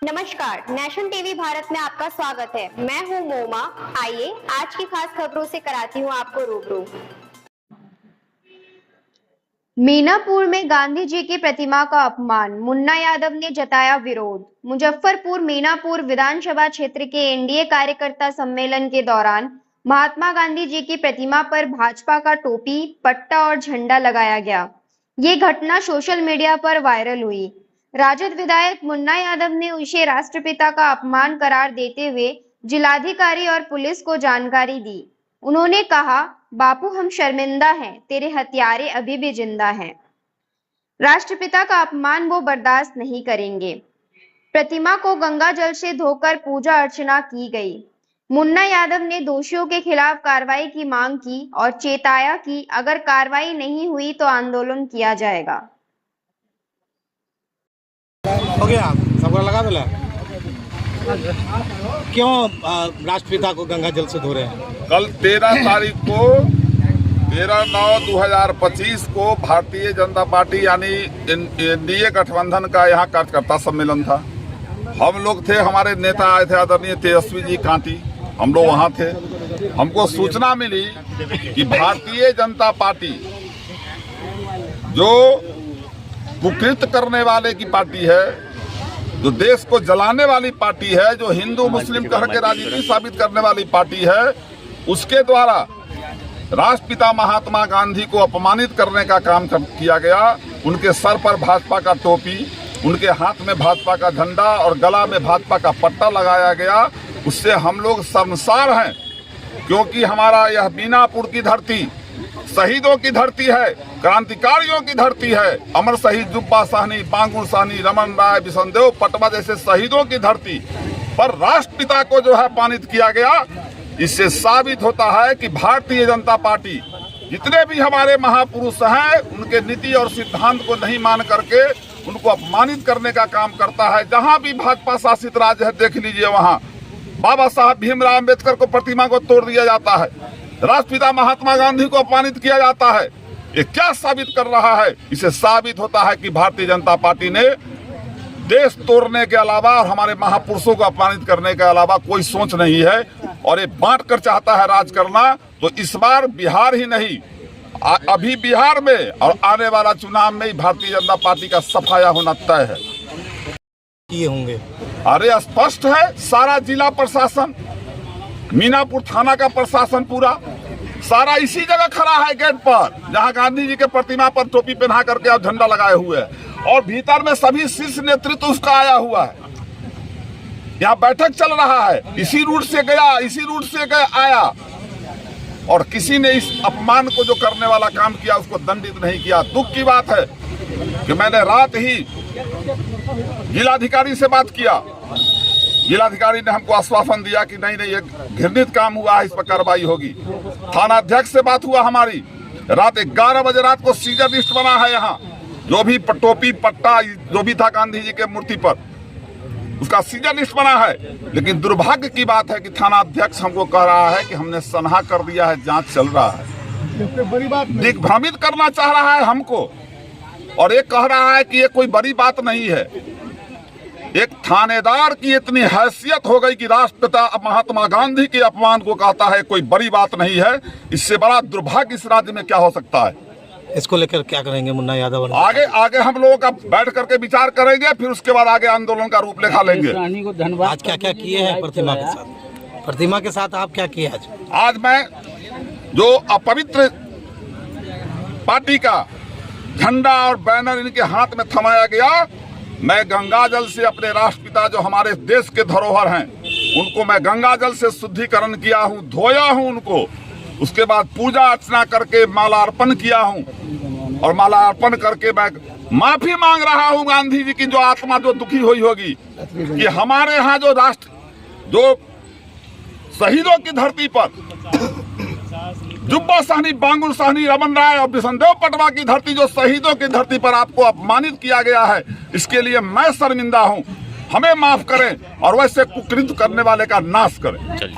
नमस्कार, nation TV Bharat में आपका स्वागत है। मैं हूं मोमा। आइए आज की खास खबरों से कराती हूं आपको रूबरू। मीनापुर में गांधी जी की प्रतिमा का अपमान, मुन्ना यादव ने जताया विरोध। मुजफ्फरपुर मीनापुर विधानसभा क्षेत्र के एनडीए कार्यकर्ता सम्मेलन के दौरान महात्मा गांधी जी की प्रतिमा पर भाजपा का टोपी, पट्टा और झंडा लगाया गया। ये घटना सोशल मीडिया पर वायरल हुई। राजद विधायक मुन्ना यादव ने उसे राष्ट्रपिता का अपमान करार देते हुए जिलाधिकारी और पुलिस को जानकारी दी। उन्होंने कहा, बापू हम शर्मिंदा हैं, तेरे हत्यारे अभी भी जिंदा हैं। राष्ट्रपिता का अपमान वो बर्दाश्त नहीं करेंगे। प्रतिमा को गंगा जल से धोकर पूजा अर्चना की गई। मुन्ना यादव ने दोषियों के खिलाफ कार्रवाई की मांग की और चेताया कि अगर कार्रवाई नहीं हुई तो आंदोलन किया जाएगा। हो गया, सबका लगा दिला। क्यों राष्ट्रपिता को गंगा जल से धो रहे हैं? कल 13 तारीख को 13/9/2025 को भारतीय जनता पार्टी यानी एनडीए गठबंधन का यहाँ कार्यकर्ता सम्मेलन था। हम लोग थे, हमारे नेता आए थे आदरणीय तेजस्वी जी कांटी, हम लोग वहाँ थे। हमको सूचना मिली कि भारतीय जनता पार्टी जो कुकृत्य करने वाले की पार्टी है, जो देश को जलाने वाली पार्टी है, जो हिंदू मुस्लिम कह के राजनीति साबित करने वाली पार्टी है, उसके द्वारा राष्ट्रपिता महात्मा गांधी को अपमानित करने का काम किया गया। उनके सर पर भाजपा का टोपी, उनके हाथ में भाजपा का झंडा और गला में भाजपा का पट्टा लगाया गया। उससे हम लोग शर्मसार हैं, क्योंकि हमारा यह मीनापुर की धरती शहीदों की धरती है, क्रांतिकारियों की धरती है। अमर शहीद जुब्बा साहनी, बांगुर साहनी, रमन राय, बिशनदेव पटवा जैसे शहीदों की धरती पर राष्ट्रपिता को जो है अपमानित किया गया। इससे साबित होता है कि भारतीय जनता पार्टी जितने भी हमारे महापुरुष हैं, उनके नीति और सिद्धांत को नहीं मान करके उनको अपमानित करने का काम करता है। जहां भी भाजपा शासित राज्य है, देख लीजिए, वहां बाबा साहब भीमराव अम्बेडकर को प्रतिमा को तोड़ दिया जाता है, राष्ट्रपिता महात्मा गांधी को अपमानित किया जाता है। ये क्या साबित कर रहा है? इसे साबित होता है कि भारतीय जनता पार्टी ने देश तोड़ने के अलावा और हमारे महापुरुषों को अपमानित करने के अलावा कोई सोच नहीं है, और ये बांट कर चाहता है राज करना। तो इस बार बिहार ही नहीं, अभी बिहार में और आने वाला चुनाव में ही भारतीय जनता पार्टी का सफाया होना तय है। किए होंगे? अरे स्पष्ट है, सारा जिला प्रशासन, मीनापुर थाना का प्रशासन पूरा सारा इसी जगह खड़ा है गेट पर, जहां गांधी जी के प्रतिमा पर टोपी पहना करके और झंडा लगाए हुए है, और भीतर में सभी शीर्ष नेतृत्व उसका आया हुआ है। यहाँ बैठक चल रहा है, इसी रूट से गया, इसी रूट से आया, और किसी ने इस अपमान को जो करने वाला काम किया उसको दंडित नहीं किया। दुख की बात है कि मैंने रात ही जिलाधिकारी से बात किया। जिलाधिकारी ने हमको आश्वासन दिया कि नहीं ये घृणित काम हुआ है, इस पर कार्रवाई होगी। थाना अध्यक्ष से बात हुआ हमारी, रात 11 बजे रात को सीजर लिस्ट बना है। यहाँ जो भी टोपी पट्टा जो भी था गांधी जी के मूर्ति पर, उसका सीजर लिस्ट बना है। लेकिन दुर्भाग्य की बात है कि थाना अध्यक्ष हमको कह रहा है कि हमने सनहा कर दिया है, जांच चल रहा है। बड़ी बात दिग्भ्रमित करना चाह रहा है हमको, और ये कह रहा है कि ये कोई बड़ी बात नहीं है। एक थानेदार की इतनी हैसियत हो गई कि राष्ट्रपिता महात्मा गांधी के अपमान को कहता है कोई बड़ी बात नहीं है। इससे बड़ा दुर्भाग्य इस राज्य में क्या हो सकता है? इसको लेकर क्या करेंगे मुन्ना यादव? आगे हम लोगों का बैठ करके विचार करेंगे, फिर उसके बाद आगे आंदोलन का रूपरेखा लेंगे। आज क्या क्या किए हैं प्रतिमा के साथ? प्रतिमा के साथ आप क्या किए आज? आज मैं जो अपवित्र पार्टी का झंडा और बैनर इनके हाथ में थमाया गया, मैं गंगा जल से अपने राष्ट्रपिता जो हमारे देश के धरोहर हैं, उनको मैं गंगा जल से शुद्धिकरण किया हूँ, धोया हूँ उनको। उसके बाद पूजा अर्चना करके मालार्पण किया हूँ, और मालार्पण करके मैं माफी मांग रहा हूँ गांधी जी की जो आत्मा जो दुखी हुई होगी कि हमारे यहाँ जो शहीदों की धरती पर जुब्बा साहनी, बांगुर साहनी, रमन राय और बिशनदेव पटवा की धरती, जो शहीदों की धरती पर आपको अपमानित किया गया है, इसके लिए मैं शर्मिंदा हूं। हमें माफ करें और वैसे कुकृत्य करने वाले का नाश करें।